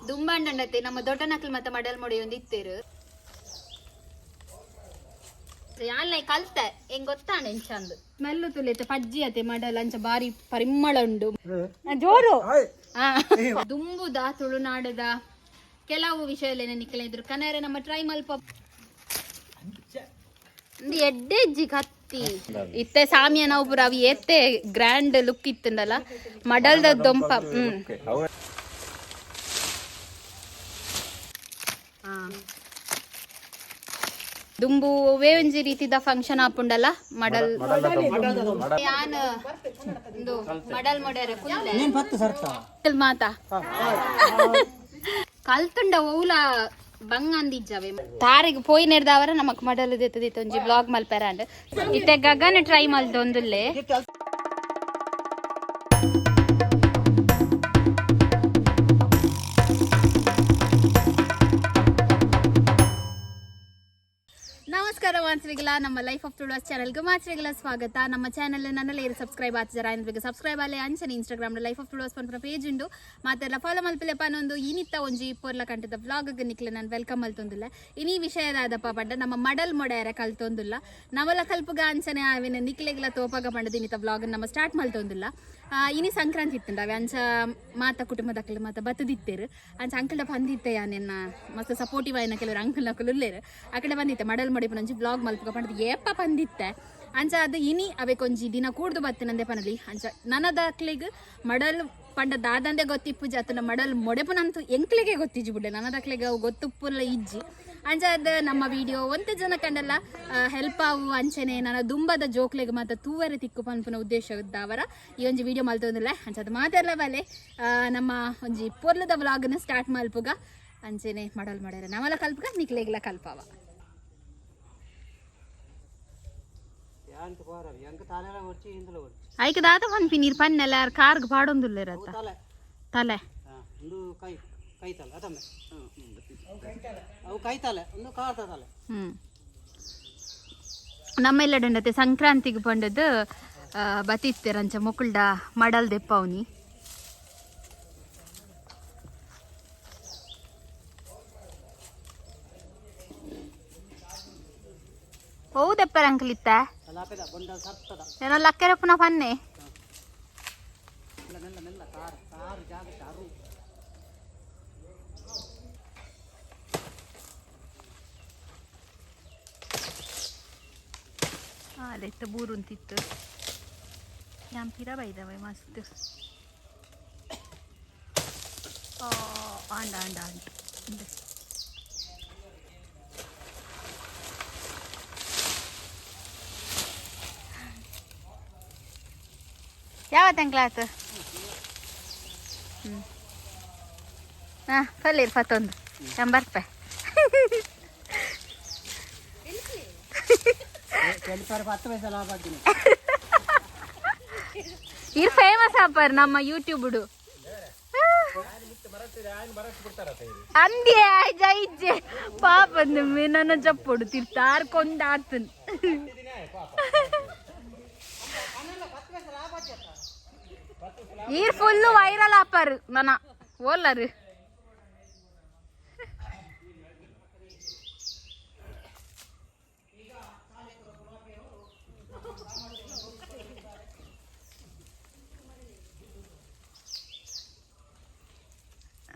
ದುಂಬಂಡತೆ ನಮ್ಮ ದೊಡ್ಡ ನಕಲ್ ಮತ್ತೆ ಮಡಲ್ ಮೊಡಿ ಒಂದು ಇತ್ತೇರು ಯಾನ್ಲೈ ಕಲ್ತೆ ಹೆಂಗ್ ಗೊತ್ತಾಂಡ ಚಂದ ಸ್ಮೆಲ್ಲು ತುಳಿತೆ ಪಜ್ಜಿ ಅತೆ ಮಡಲ್ ಅಂಚ ಬಾರಿ ಪರಿಮಳ ಉಂಡು ಜೋರು ದುಂಬುದ ತುಳುನಾಡದ ಕೆಲವು ವಿಷಯ ನಿಕ್ಕಲಿದ್ರು ಕನ್ನಡ ನಮ್ಮ ಟ್ರೈ ಮಲ್ಪ ಎಡ್ಡೆಜ್ಜಿ ಕತ್ತಿ ಇತ್ತೆ ಸಾಮಿಯ ನಾವು ಪುರ ಅವು ಎತ್ತೆ ಗ್ರ್ಯಾಂಡ್ ಲುಕ್ ಇತ್ತಂದಲ್ಲ ಮಡಲ್ದ ದೊಂಪ ದುಂಬು ಒಂಜಿ ರೀತಿದ ಫಂಕ್ಷನ್ ಆಪುಂಡಲ್ಲ ಮಡಲ್ ಯಾನ್ ಮಡಲ್ ಮೊಡ್ಯಾರ ಫುಲ್ ಮಾತಾ ಕಲ್ತುಂಡ ಓಲ ಬಂಗ ಅಂದಿಜ್ಜವೆ ತಾರಿಗೆ ಪೋಯಿ ನೆಡ್ದವರ ನಮಕ್ ಮಡಲ್ ದಿತ್ತ ಒಂಜಿ ಬ್ಲಾಗ್ ಮಲ್ಪೆರಾಂಡ್ ಇತ್ತೆ ಗಗನ ಟ್ರೈ ಮಲ್ದೊಂದುಲ್ಲೆ ನಮಸ್ಕಾರ ಮಾತ್ರಿಗಳ ನಮ್ಮ ಲೈಫ್ ಆಫ್ ತುಳುವಾಸ್ ಚಾನಲ್ಗೆ ಮಾತ್ರಿಗಳ ಸ್ವಾಗತ. ನಮ್ಮ ಚಾನಲ್ ನನ್ನೆಲ್ಲ ಸಬ್ಸ್ಕ್ರೈಬ್ ಆಗ್ತಿದ್ದಾರೆ ಅಂದ್ರೆ ಸಬ್ಸ್ಕ್ರೈಬ್ ಅಲ್ಲೇ ಅಂಚನೆ ಇನ್ಸ್ಟಾಗ್ರಾಮ್ ಲೈಫ್ ಆಫ್ ತುಳುವಾಸ್ ಪಂಪನ ಪೇಜ್ ಉಂಡು ಮಾತೆಲ್ಲ ಫಾಲೋ ಮಲ್ಪಲೆಪ್ಪ ಅನ್ನೊಂದು ಇನಿತ್ತ ಒಂಜಿ ಪೊರ್ಲ ಕಂಟದ ವ್ಲಾಗ್ ನಿಕ್ಲೆ ನಾನು ವೆಲ್ಕಮ್ ಮಲ್ತೊಂದಿಲ್ಲ ಇನಿ ವಿಷಯದಾದಪ್ಪ ಪಂಡ ನಮ್ಮ ಮಡಲ್ ಮೊಡ್ಯಾರ ಕಲ್ತೊಂದಿಲ್ಲ ನವಲ ಕಲ್ಪಗ ಅಂಚನೆ ಆವಿನ ನಿಕ್ಲೆಗ್ಲ ತೋಪಾಗ ಪಂಡದ ಇನಿತ್ತ ವ್ಲಾಗ್ ನಮ್ಮ ಸ್ಟಾರ್ಟ್ ಮಲ್ತೊಂದಿಲ್ಲ ಇನಿ ಸಂಕ್ರಾಂತಿ ಇತ್ತಂಡ ಅವೆ ಅಂಚ ಮಾತ ಕುಟುಂಬದಕ್ಕಳು ಮಾತ ಬತ್ತದಿತ್ತೇರು ಅಂಚ ಅಂಕಲ್ಡ ಬಂದಿತ್ತೆ ಯಾನೆನ್ನ ಮಸ್ತ್ ಸಪೋರ್ಟಿವ್ ಆಯ್ನ ಕೆಲವರು ಅಂಕಲ್ ನಕಲು ಉಲ್ಲೇರು ಆ ಕಡೆ ಬಂದಿತ್ತೆ ಮಡಲ್ ಮಡಿಪು ನಂಜಿ ಬ್ಲಾಗ್ ಮಲ್ಪಗ ಪಂಡದ ಏಪ ಬಂದಿತ್ತೆ ಅಂಚ ಅದು ಇನಿ ಅವೇ ಕೊಂಜಿ ದಿನ ಕೂಡ್ದು ಬತ್ತನಂದೆ ಪನಲಿ ಅಂಚ ನನ್ನದಕ್ಲಿಗ್ ಮಡಲ್ ಪಂಡ ದಾದಂದೆ ಗೊತ್ತಿಪ್ಪು ಜಾತನ ಮಡಲ್ ಮೊಡೆಪುನಂತೂ ಎಂಕ್ಲಿಗೆ ಗೊತ್ತಿಜ್ಜಿ ಬಿಡ್ಲೆ ನನ್ನದಕ್ಲಿಗೆ ಅವು ಗೊತ್ತುಪ್ಪುಲ್ಲ ಇಜ್ಜಿ ಅಂಚ ಅದು ನಮ್ಮ ವಿಡಿಯೋ ಒಂತೆ ಜನ ಕಂಡಲ್ಲ ಹೆಲ್ಪ್ ಆವು ಅಂಚನೆ ನನ್ನ ದುಂಬದ ಜೋಕ್ಲೆಗೆ ಮಾತ್ರ ತೂವರೆ ತಿಕ್ಕು ಪನ್ಪುನ ಉದ್ದೇಶದವರ ಈ ಒಂಜಿ ವಿಡಿಯೋ ಮಲ್ತೊಂದಿಲ್ಲ ಅಂಚ ಅದು ಮಾತೆಲ್ಲ ಬಲೆ ನಮ್ಮ ಒಂಜಿ ಪೊರ್ಲದ ವ್ಲಾಗ್ನ ಸ್ಟಾರ್ಟ್ ಮಲ್ಪುಗ ಅಂಚೆನೆ ಮಡಲ್ ಮಾಡ್ಯಾರ ನವಲ ಕಲ್ಪಗ ನಿಕ್ಲೆಗ್ಲ ಕಲ್ಪವ ಐಕ ದಾತ ಪನ್ಪಿ ನೀರ್ ಪನ್ನೆಲ್ಲ ಕಾರ್ಗ್ ಪಾಡೊಂದುಲ್ಲ ಇರತ್ತ ತಲೆ ನಮ್ಮೆಲ್ಲಡಂಡತೆ ಸಂಕ್ರಾಂತಿಗೆ ಪಂಡದು ಬತ್ತಿತ್ತೇರಂಚ ಮೊಕುಲ್ಡ ಮಡಲ್ ದೆಪ್ಪವ್ನಿ ಹೌದೆಪ್ಪರ ಅಂಕಲ್ ಇತ್ತ ಏನೋ ಲಕ್ಕೆರಪ್ಪನ ಪನ್ನೆ ಅಲೆತ್ತ ಬೂರು ಅಂತಿತ್ತು ಯಾಂಪಿರ ಬೈದವೆ ಮಸ್ತ್ ಆಂಡ ಆಂಡ ಆಂಟ ಯಾವತ್ತ ಕ್ಲಾಸ್ ಕಲ್ಲೀರ್ ಪತ್ತೊಂದು 80 ರೂಪಾಯಿ ಇರ್ ಫೇಮಸ್ ಆಪರ್ ನಮ್ಮ ಯೂಟ್ಯೂಬ್ಡು ಅಂದ್ಯೆ ಜೈಜೆ ಪಾಪ ನನ್ನ ಜಪ್ಪೊಡು ತಿರ್ತಾರ್ ಕೊಂದಾಡ್ತನ್ ಈರ್ ಫುಲ್ಲು ವೈರಲ್ ಆಪರ್ ನನ್ನ ಓಲ್ಲರು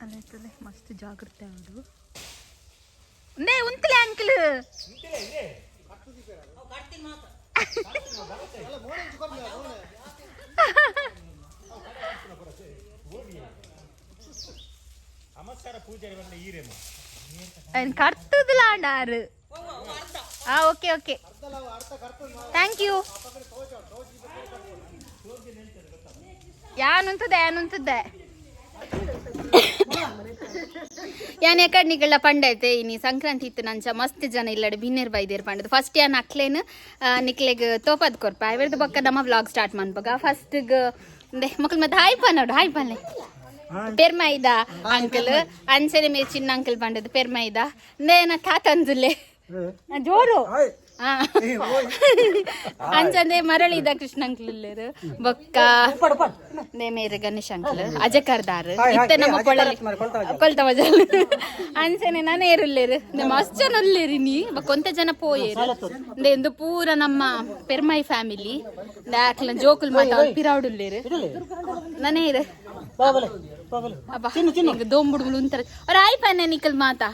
ಅಲ್ಲೇ ಮಸ್ತ್ ಜಾಗ್ರತೆ ಆಡು ನೇ ಉಂತಲೆ ಅಂಕಲ್ ಕರ್ತದಲಾಂಡಾರು ಓಕೆ ಓಕೆ ಥ್ಯಾಂಕ್ ಯು ಯಾನುಂತದೆ ಯಾನ್ ಎಕಡ್ನಿಗಳ ಪಂಡೈತೆ ಇನಿ ಸಂಕ್ರಾಂತಿ ಇತ್ತು ನಂಚ ಮಸ್ತ್ ಜನ ಇಲ್ಲಡೆ ಬಿನ್ನೇರ್ ಬೈದೇರ್ ಪಂಡದು ಫಸ್ಟ್ ಯಾನ್ ಅಕ್ಲೇನು ನಿಕ್ಲೆಗ್ ತೋಪದ್ ಕೊರ್ಪ ಇವ್ರದ್ದು ಬಕ್ಕ ನಮ್ಮ ವ್ಲಾಗ್ ಸ್ಟಾರ್ಟ್ ಮಾಡ್ಬಾಗ ಫಸ್ಟ್ಗ್ ಮಕ್ಕಳು ಮತ್ತೆ ಹಾಯ್ ಪನ್ನೋಡು ಹಾಯ್ ಪನ್ನೆ ಪೆರ್ಮೈದ ಅಂಕಲ್ ಅಂಚನೆ ಮೇ ಚಿನ್ನ ಅಂಕಲ್ ಪಂಡದು ಪೆರ್ಮೈದ ನೇನ ಕಾತಂದುಲೆ ಜೋರು ಅಂಚಂದೆ ಮರಳಿದ ಕೃಷ್ಣ ಅಂಕ್ಲು ಬೊಕ್ಕ ನೇಮೇರು ಗಣೇಶ್ ಅಂಕ್ಲು ಅಜಯ್ ಕರ್ದಾರ್ ಇತ್ತೆ ನಮ್ಮ ಕೊಳಲಿ ಕೊಲ್ತ ಮಜಲ್ ಅಂಚನೆ ನಾನು ಏರುಲ್ಲೇರು ಮಸ್ತ್ ಜನ ಉಲ್ಲೇರಿ ನೀ ಕೊಂತ ಜನ ಪೋಯೇರು ಎಂದು ಪೂರ ನಮ್ಮ ಪೆರ್ಮೈ ಫ್ಯಾಮಿಲಿ ಆಕ್ಲ ಜೋಕುಲ್ ಮಾತ ಪಿರಾವುಡುಲ್ಲೇರು ನಾನೇ ಇರು ದೋಂಬುಡುಗಳು ಅಂತಾರೆ ಅವ್ರ ಆಯ್ಪನ್ನೆ ನಿಕಲ್ ಮಾತಾ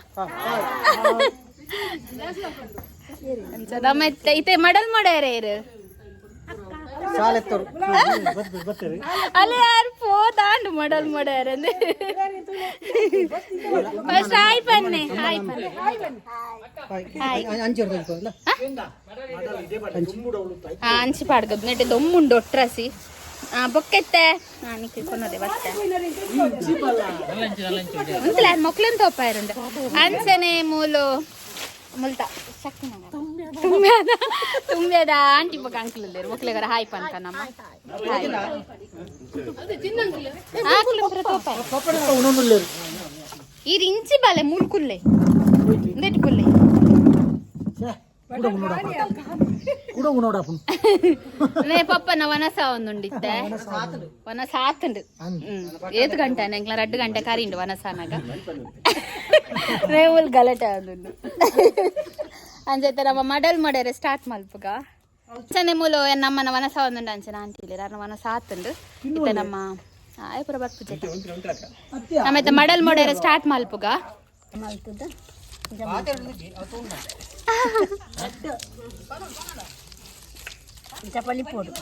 ನಮ್ಮ ಇತ್ತೆ ಮಡಲ್ ಮಾಡ್ಯಾರ ಇರು ಅಲ್ಲಿ ಯಾರು ಪೋದಾಂಡು ಮಡಲ್ ಮಾಡ್ಯಾರ ಅಂದ್ರೆ ಫಸ್ಟ್ ಹಾಯ್ ಪನ್ನೆ ಅಂಚಿ ಪಾಡ್ಗದ್ ನೆಟ್ಟೆ ದೊಮ್ಮುಂಡು ಒಟ್ರಾಸಿ ಬೊಕ್ಕೆತ್ತೆ ನಿಕ್ಕೆ ಕೊನ್ನದೆ ಬತ್ತೆ ಉಂತಲ ಮೊಕ್ಲೆನ್ ತೋಪಾಯರುಂಡೆ ಅಂಚನೆ ಮೂಲು ಮುಲ್ತ ಶಕ್ತಿ ತುಂಬ್ಯದ ಆಂಟಿ ಬೊಕ್ಕ ಅಂಕ್ಲಲ್ಲೇರು ಮೊಕ್ಲೆಗರ ಹಾಯ್ ಪಂತ ನಮ್ಮ ಈ ಇಂಚಿ ಬಾಲೆ ಮುಳ್ಕುಲ್ಲೆ ನೆಟ್ ಕುಲ್ಲೆ ನೇ ಪಪ್ಪನ ವನಸ ಒಂದುಂಡಿತ್ತೆ ವನಸ ಆತುಂಡು ಏತ್ ಗಂಟೆ ಎಂಕ್ಲ 2 ಗಂಟೆ ಕರಿಂಡು ವನಸನಾಗ ರೇವುಲ್ ಗಲಾಟೆ ಆದುಂಡು ಅಂಜೈತೆ ನಮ್ಮ ಮಡಲ್ ಮಾಡ್ಯಾರ ಸ್ಟಾರ್ಟ್ ಮಲ್ಪಗ ಅಂಚನೆ ಮೂಲು ನಮ್ಮನ ವನಸ ಒಂದುಂಡು ಅಂಚನೆ ಆಂಟಿಲಿ ಅರ್ನ ವನಸ ಆತುಂಡು ಇತ್ತೆ ನಮ್ಮ ಆಯ್ಪುರ ಬರ್ಪುಜೆ ನಮ್ಮೈತೆ ಮಡಲ್ ಮಾಡ್ಯಾರ ಸ್ಟಾರ್ಟ್ ಮಲ್ಪಗ ಚಪಾಲಿ ಪೋಡು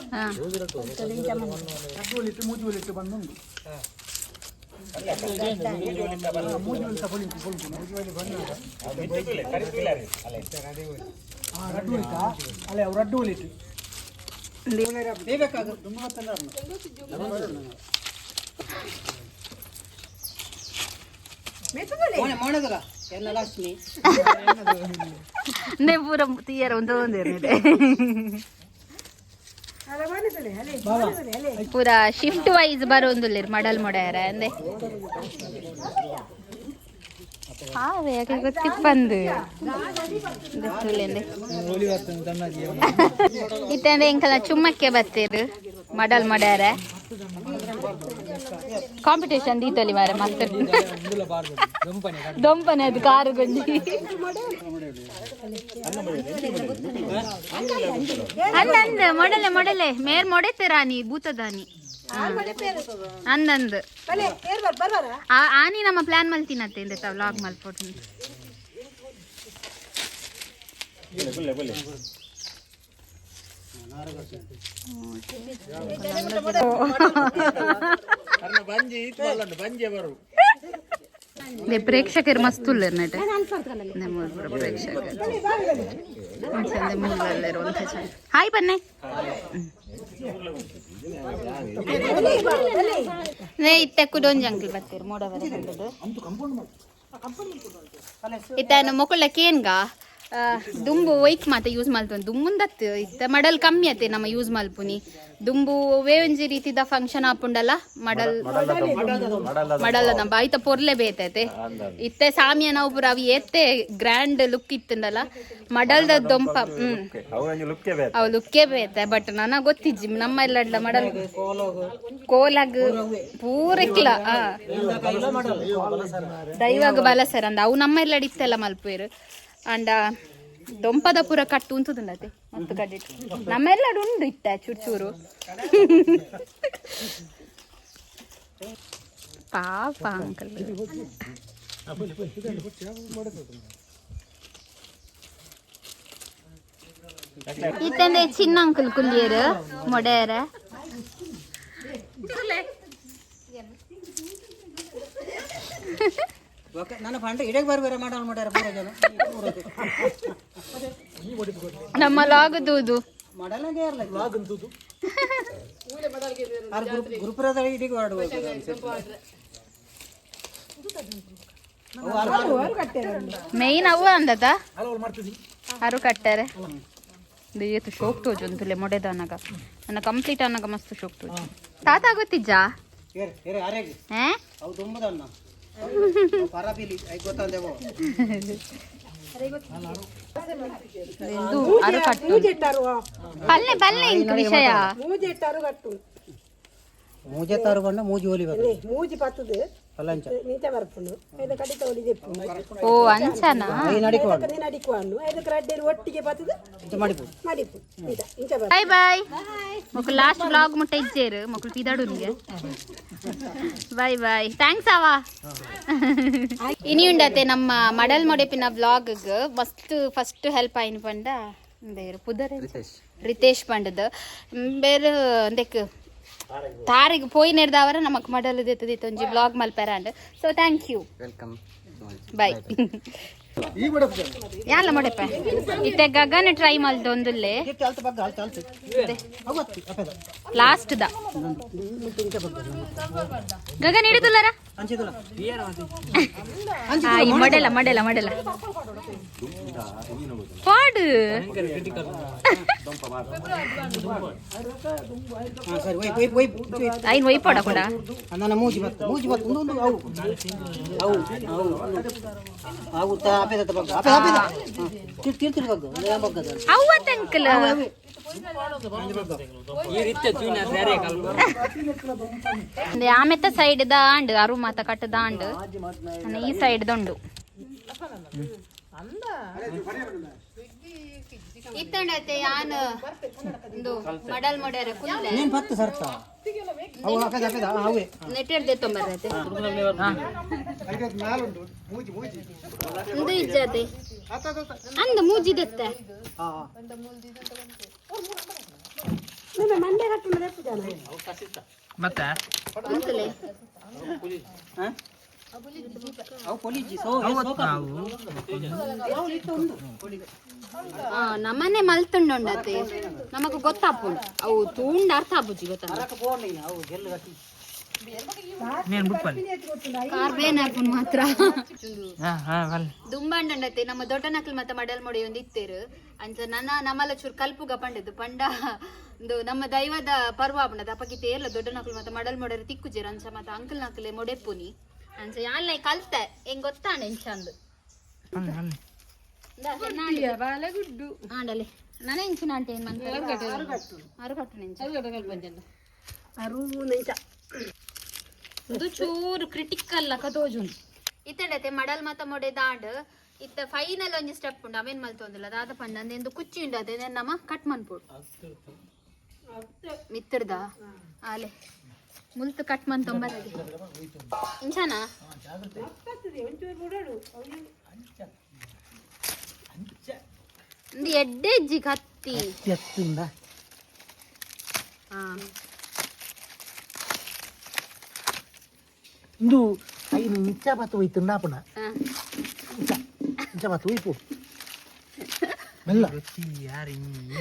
ಪೂರ ತೀಯರ ಒಂದೊಂದಿರಲಿದೆ ಪೂರ ಶಿಫ್ಟ್ ವೈಸ್ ಬರೋಂದುಲ್ಲೇರು ಮಡಲ್ ಮೊಡ್ಯಾರ ಅಂದೆ ಯಾಕೆ ಗೊತ್ತಿತ್ತು ಬಂದು ಇತ್ತಂದ್ರೆ ಇಂಕಲ ಚುಮ್ಮಕ್ಕೆ ಬತ್ತೀರು ಮಡಲ್ ಮೊಡ್ಯಾರ ಕಾಂಪಿಟೇಷನ್ ದೀತಲ್ಲಿ ಮಾರ ಮಸ್ತ್ ದೊಂಪನೆ ಅದು ಕಾರು ಗಂಜಿ ಅಂದಂದ ಮೊಡಲೆ ಮೇರ್ ಮೊಡೆತೀರಾ ನೀ ಭೂತದಾನಿ ಅಂದಂದು ಆನಿ ನಮ್ಮ ಪ್ಲಾನ್ ಮಲ್ತಿನತ್ತೆ ಎಂದ ವ್ಲಾಗ್ ಮಲ್ಪೋಟು ಪ್ರೇಕ್ಷಕರು ಮಸ್ತ್ ಉಳ್ಳೇರ್ನಟೆ ಪ್ರೇಕ್ಷಕರು ಹಾಯ್ ಬನ್ನೆ ಇತ್ತೆ ಕುಡೊಂಜಿ ಅಂಕಲ್ ಬರ್ತೀರಿ ಮೋಡವರೆ ಇತ್ತ ಮೊಕ್ಕಳಕ್ಕೇನ್ಗ ದುಂಬು ಒಯ್ಕ್ ಮಾತ ಯೂಸ್ ಮಲ್ತು ದುಂಬುಂದತ್ತು ಇತ್ತ ಮಡಲ್ ಕಮ್ಮಿ ಅತ್ತೆ ನಮ್ಮ ಯೂಸ್ ಮಲ್ಪುನಿ ದುಂಬು ಒಂಜಿ ರೀತಿದ ಫಂಕ್ಷನ್ ಆಪುಂಡಲ್ಲ ಮಡಲ್ ನಮ್ಮ ಐತ ಪೊರ್ಲೆ ಬೇತೈತೆ ಇತ್ತೆ ಸಾಮಿಯ ನಾವು ಪುರ ಅವು ಏತೆ ಗ್ರ್ಯಾಂಡ್ ಲುಕ್ ಇತ್ತಂಡಲ್ಲ ಮಡಲ್ದ ದೊಂಪ ಅವು ಲುಕ್ಕೇ ಬೇತೆ ಬಟ್ ನನಗೆ ಗೊತ್ತಿಜ್ಜಿ ನಮ್ಮ ಎಲ್ಲ ಮಡಲ್ ಕೋಲಾಗ್ ಪೂರಕ್ಲ ದೈವಾಗ ಬಲಸರ್ ಅಂದ ಅವು ನಮ್ಮ ಎಲ್ಲ ಇತ್ತೆಲ್ಲ ಮಲ್ಪೇರು ಅಂಡ ದೊಂಪದ ಪುರ ಕಟ್ಟು ಉಂತುಂಡತೆ ಮತ್ತು ಕಡ್ಡಿಟ್ಟು ನಮ್ಮೆಲ್ಲ ಉಂಡು ಇತ್ತ ಚೂರು ಪಾಪ ಅಂಕಲ್ ಇತ್ತಂದೆ ಚಿನ್ನ ಅಂಕಲ್ ಕುಲ್ಲಿಯರು ಮೊಡೆಯರ ನನ್ನ ಫಂಡ ಇಡಕ್ಕೆ ಬರ್ಬೇರೆ ಮಾಡ್ಯಾರ ನಮ್ಮ ಲಾಗದೂದು ಗುರುಪುರದ ಇಡಿಗೆ ಮೇಯ್ನ್ ಅವು ಅಂದದ ಅರು ಕಟ್ಟಾರೆ ಏತು ಶೋಕ್ ತೋಜು ಅಂತಲೇ ಮೊಡೆದ ಅನ್ನಗ ನನ್ನ ಕಂಪ್ಲೀಟ್ ಅನ್ನಗ ಮಸ್ತ್ ಶೋಕ್ ತೋಜು ತಾತ ಗೊತ್ತಿಜ್ಜ ಇದು ಅರು ಕಟ್ಟು ಪಲ್ಲೆ ಪಲ್ಲೆ ಇಂಕ ವಿಷಯ ಮೂಜೆ ತಾರು ಬಂಡ ಮೂಜಿ ಒಲಿ ಬರ್ತದೆ ಮೂಜಿ ಪತ್ತದು ಪಲ್ಲಂಚ ನೀಚ ಬರ್ಪುಂಡು ಐದು ಕಡಿತ ಒಲಿ ದೆಪ್ಪು ಓ ಅಂಚನಾ ನಡಿಕುವಾನು ಐದು ಕಡ್ಡೆ ಒಟ್ಟಿಗೆ ಪತ್ತದು ಮಾಡಿಪು ಮಾಡಿಪು ಇಂಚ ಬರ್ ಬಾಯ್ ಬಾಯ್ ಮಕ್ಕಳು ಲಾಸ್ಟ್ ವ್ಲಾಗ್ ಮುಟ್ಟ ಇಜ್ಜೇರು ಮಕ್ಕಳು ಪಿದಾಡು ನಿಗೆ ಬಾಯ್ ಬಾಯ್ ಥ್ಯಾಂಕ್ಸ್ ಅವ ಇನಿ ಉಂಡತೆ ನಮ್ಮ ಮಡಲ್ ಮೊಡೆಪಿನ ವ್ಲಾಗ್ ಮಸ್ತ್ ಫಸ್ಟ್ ಹೆಲ್ಪ್ ಆಯ್ನ ಪಂಡ ಬೇರೆ ಪುದರ್ ರಿತೇಶ್ ಪಂಡದ ಬೇರೆ ಅಂದಕ್ಕೆ ತಾರಿಗೆ ಪೋಯಿ ನೆಡ್ದವರ ನಮಕ್ ಮಡಲ್ ದಿತ್ತು ಒಂಜಿ ಬ್ಲಾಗ್ ಮಲ್ಪೆರಾಂಡ್ so thank you welcome bye ಯಾಲ ಮೊಡೆಪ ಇತ್ತೆ ಗಗನ ಟ್ರೈ ಮಲ್ದೊಂದುಲ್ಲೆ ಚಾಲ್ತ ಬಗ್ಗ ಚಾಲ್ತ ಅವತ್ತಿ ಅಪೆದ ಲಾಸ್ಟ್ ದ ಗಗನ ಹಿಡಿದುಲ್ಲರ ಅಂಚಿದಲ್ಲ ಈ ಮಡೆಲ ಮಡೆಲ ಮಡೆಲ ಪಾಡು ಹಾ ಸರಿ ಒಯ್ ಐನ್ ಒಯ್ಪಾಡ ಕೂಡ ಅಂದನ ಮೂಜಿ ಬತ್ತ ಒಂದು ಅವು ಅವು ತಾ ಅಪೆದ ಬಗ್ಗ ಅಪೆದ ತಿರ್ತಿರ್ ಬಗ್ಗ ಯಾವ ಬಗ್ಗದ ಅವತ್ ಅಂಕಲ್ ಆಮೆತ್ತ ಸೈಡ್ ದಾಂಡ್ ಅರು ಮಾತ ಕಟ್ಟ ದಾಂಡ್ ಈ ಸೈಡ್ ದಂಡು ಇತ್ತಂಡತೆ ಯಾನ್ ಒಂದು ಮಡಲ್ ಮೊಡೆರ ಕುಲ್ಲೆ ನೀನ್ ಪತ್ತು ಸರ್ತ ಅವು ಅಪೆದ ಅವೇ ನೆಟ್ಟಿರ್ದೆ ತೊಂಬರತೆ ಇದು ಇಜ್ಜತೆ ಅಂದ ಮೂಜಿದತ್ತೆ ಹಾ ಮಂಡೆ ಕಟ್ಟು ದೆಪ್ಪು ಜನ ಮತ್ತೆ ಅಂಕಲೆ ಹಾ ಅವು ಪೊಲೀಜಿ ಸೋ ನಮ್ಮನೆ ಮಲ್ತುಂಡೊಂಡತೆ ನಮಕ್ ಗೊತ್ತಾಪುಂಡು ಅವು ತೂಂಡ ಅರ್ಥ ಆಪುಜಿ ಗೊತ್ತ ಅದಕ್ಕೆ ಫೋನ್ ಅವು ಗೆಲ್ಲು ಕಟ್ಟಿ ನೀನು ಬಿಟ್ಪಲ್ಲಿ ಕಾರ್ಬೇನ್ ಆಪುನ್ ಮಾತ್ರ ಬಲ್ ದುಂಬಾಂಡಂಡತೆ ನಮ್ಮ ದೊಡ್ಡ ನಕಲ್ ಮತ್ತೆ ಮಡಲ್ ಮೊಡಿ ಒಂದು ಇತ್ತೇರು ಅಂಚ ನಮ್ಮಲ್ಲ ಚೂರು ಕಲ್ಪುಗ ಪಂಡದು ಪಂಡ ಒಂದು ನಮ್ಮ ದೈವದ ಪರ್ವ ಆಪುಂಡದ ಅಪ್ಪಕ್ಕೆ ತೇರ್ಲ ದೊಡ್ಡ ನಕಲ್ ಮತ್ತೆ ಮಡಲ್ ಮೊಡರು ತಿಕ್ಕುಜೇರು ಅಂಚ ಮತ್ತೆ ಅಂಕಲ್ ನಕಲೆ ಮೊಡೆಪ್ಪುನಿ ಅಂಚ ಯಾನ್ ಕಲ್ತೆ ಹೆಂಗ್ ಗೊತ್ತಾಂಡ ಇಂಚಂದು ಆಂಡಲೆ ನನ್ನ ಇಂಚಿನ ಆಂಟಿ ಏನ್ ಮಂತ ಅರುಗಟ್ಟು ಅರು ನೈಚ ಇದು ಚೂರು ಕ್ರಿಟಿಕಲ್ ಲಕ ತೋಜುಂಡು ಇತ್ತಡತೆ ಮಡಲ್ ಮತ ಮೊಡೆ ದಾಂಡ್ ಇತ್ತ ಫೈನಲ್ ಒಂಜಿ ಸ್ಟೆಪ್ ಉಂಡು ಅವೇನ್ ಮಲ್ತೊಂದಿಲ್ಲ ದಾದ ಪಂಡ ಅಂದೆಂದು ಕುಚ್ಚಿ ಉಂಡು ಅದೇ ನಮ್ಮ ಕಟ್ ಮನ್ಪುಡು ಮಿತ್ತರ್ದ ಆಲೆ ಮುಲ್ತು ಕಟ್ ಮನ್ತೊಂಬರದೆ ಇಂಚನಾ ಒಂದು ಎಡ್ಡೆ ಇಜ್ಜಿ ಕತ್ತಿ ಎತ್ತಿಂದ ಹಾ ಇಂದು ಐನು ಮಿಚ್ಚ ಬತ್ತು ಹೋಯ್ತು ನಾಪಣ ಹಾ. ಮಿಚ್ಚ ಬತ್ತು ಹೋಯ್ತು ಮೆಲ್ಲ ಯಾರು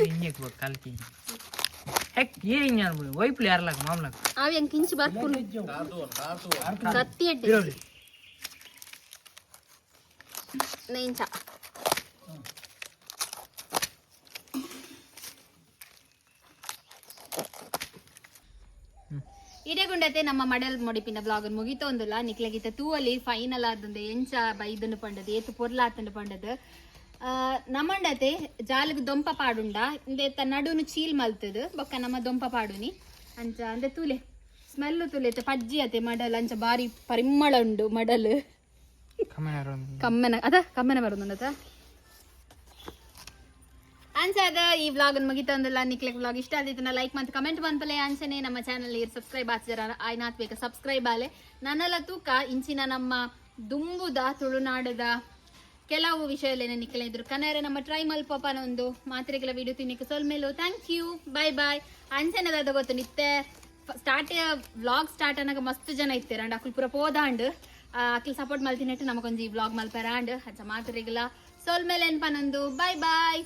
ಹಿಂಗೆ ಕಲ್ಕಿ ಹೆಕ್ ಏನ್ ವೈಪ್ಲಿ ಯಾರ್ಲಾಕ ಮಾಮ್ಲಾಕ ಅವ್ ಹೆಂಗ್ ಕಿಂಚಿ ಬರ್ಪುನು ಕತ್ತಿ ಎಡ್ಡೆ ಇರೋಲಿ ನೆಂಚ ಇಡಗುಂಡತೆ ನಮ್ಮ ಮಡಲ್ ಮೊಡಿಪಿನ ಬ್ಲಾಗ್ ಮುಗಿತೊಂದುಲ್ಲ ನಿಕ್ಲಗಿತ ತೂವಲಿ ಫೈನಲ್ ಆದಂದು ಎಂಚ ಬೈದನ್ನು ಪಂಡದು ಏತು ಪೊರ್ಲಾತಂಡು ಪಂಡದು ನಮ್ಮಂಡತೆ ಜಾಲಗ್ ದೊಂಪ ಪಾಡುಂಡ ಇಂದೆತ್ತ ನಡುನು ಚೀಲ್ ಮಲ್ತದು ಬೊಕ್ಕ ನಮ್ಮ ದೊಂಪ ಪಾಡುನಿ ಅಂಚ ಅಂದೆ ತೂಲೆ ಸ್ಮೆಲ್ಲು ತೂಲೆತೆ ಪಜ್ಜಿ ಅತೆ ಮಡಲ್ ಅಂಚ ಬಾರಿ ಪರಿಮಳ ಉಂಡು ಮಡಲ್ ಕಮ್ಮೆನ ಅದ ಕಮ್ಮೆನ ಬರುದುಂಡತ ಅನ್ಸದ ಈ ವ್ಲಾಗ್ ಮುಗಿತಂದಿಲ್ಲ ನಿಕ್ಲೆಕ್ ವ್ಲಾಗ್ ಇಷ್ಟ ಆದಿತ್ತು ಲೈಕ್ ಮತ್ತು ಕಮೆಂಟ್ ಬಂತಲೇ ಅಂಚನೆ ನಮ್ಮ ಚಾನಲ್ ಸಬ್ಸ್ಕ್ರೈಬ್ ಆಚರ ಆಯ್ನಾತ್ ಬೇಕ ಸಬ್ಸ್ಕ್ರೈಬ್ ಆಲೆ ನನ್ನಲ್ಲ ತೂಕ ಇಂಚಿನ ನಮ್ಮ ದುಂಬುದ ತುಳುನಾಡದ ಕೆಲವು ವಿಷಯಲೇನೆ ನಿಕ್ಲೆ ಇದ್ರು ಕನ್ನಡ ನಮ್ಮ ಟ್ರೈ ಮಲ್ಪನ ಒಂದು ಮಾತ್ರೆಗಳ ವಿಡಿಯೋ ತಿನ್ನಕ್ಕೆ ಸೊಲ್ಮೇಲು ಥ್ಯಾಂಕ್ ಯು ಬಾಯ್ ಬಾಯ್ ಅಂಚನದ ಗೊತ್ತು ನಿತ್ತೆ ಸ್ಟಾರ್ಟ್ ವ್ಲಾಗ್ ಸ್ಟಾರ್ಟ್ ಅನ್ನಗ ಮಸ್ತ್ ಜನ ಇತ್ತೇರ ಅಂಡ್ ಅಕ್ಕಲ್ ಪೂರ ಪೋದಾಂಡ್ ಅಕ್ಕಲ್ ಸಪೋರ್ಟ್ ಮಲ್ತಿನಟ್ಟು ನಮಗೊಂದು ಈ ವ್ಲಾಗ್ ಮಲ್ಪರ ಅಂಡ್ ಅಚ್ಚ ಮಾತ್ರೆಗಳ ಸೊಲ್ಮೇಲೆ ಎನ್ಪನೊಂದು ಬಾಯ್ ಬಾಯ್